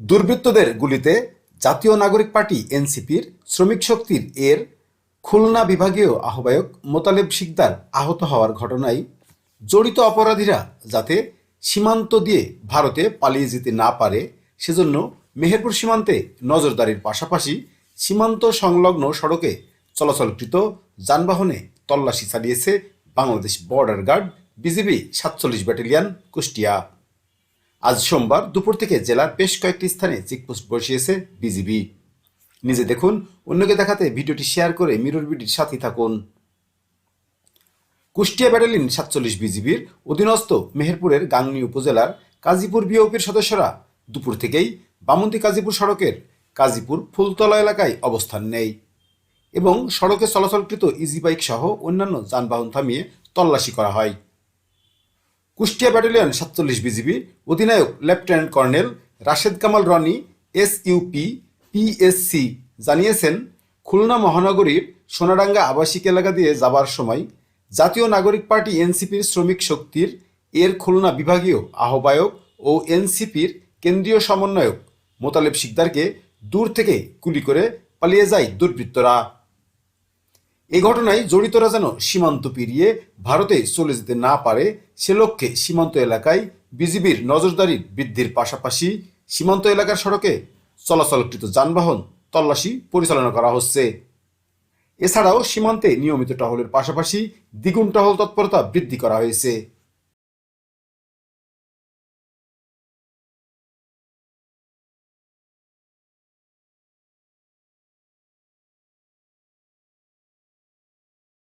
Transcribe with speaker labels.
Speaker 1: দুর্বৃত্তদের গুলিতে জাতীয় নাগরিক পার্টি এনসিপির শ্রমিক শক্তির এর খুলনা বিভাগীয় আহ্বায়ক মোতালেব শিকদার আহত হওয়ার ঘটনায় জড়িত অপরাধীরা যাতে সীমান্ত দিয়ে ভারতে পালিয়ে যেতে না পারে সেজন্য মেহেরপুর সীমান্তে নজরদারির পাশাপাশি সীমান্ত সংলগ্ন সড়কে চলাচলকৃত যানবাহনে তল্লাশি চালিয়েছে Bangladesh border guard BGB ৪৭ battalion Kushtia. আজ সোমবার দুপুর থেকে জেলার বেশ কয়েকটি স্থানে চেকপোস্ট বসিয়েছে বিজিবি। নিজে দেখুন, অন্যকে দেখাতে ভিডিওটি শেয়ার করে মিরর বিডির সাথে থাকুন। কুষ্টিয়া ব্যাটালিয়ন ৪৭ বিজিবির অধীনস্থ মেহেরপুরের গাংনী উপজেলার কাজীপুর বিওপির সদস্যরা দুপুর থেকেই বামন্দি কাজীপুর সড়কের কাজীপুর ফুলতলা এলাকায় অবস্থান নেয় এবং সড়কে চলাচলকৃত ইজি বাইক সহ অন্যান্য যানবাহন থামিয়ে তল্লাশি করা হয়। কুষ্টিয়া ব্যাটালিয়ন ৪৭ বিজিবি অধিনায়ক lieutenant colonel Rashed Kamal Roni SUP PSC জানিয়েছেন, খুলনা মহানগরীর সোনাডাঙ্গা আবাসিক এলাকা দিয়ে যাবার সময় জাতীয় নাগরিক পার্টি এনসিপির শ্রমিক শক্তির এর খুলনা বিভাগীয় আহ্বায়ক ও এনসিপির কেন্দ্রীয় সমন্বয়ক মোতালেব শিকদারকে দূর থেকে গুলি করে পালিয়ে যায় দুর্বৃত্তরা। এ ঘটনায় জড়িতরা যেন সীমান্ত পেরিয়ে ভারতে চলে যেতে না পারে সে লক্ষ্যে সীমান্ত এলাকায় বিজিবির নজরদারি বৃদ্ধির পাশাপাশি সীমান্ত এলাকার সড়কে চলাচলকৃত যানবাহন তল্লাশি পরিচালনা করা হচ্ছে। এছাড়াও সীমান্তে নিয়মিত টহলের পাশাপাশি দ্বিগুণ টহল তৎপরতা বৃদ্ধি করা হয়েছে।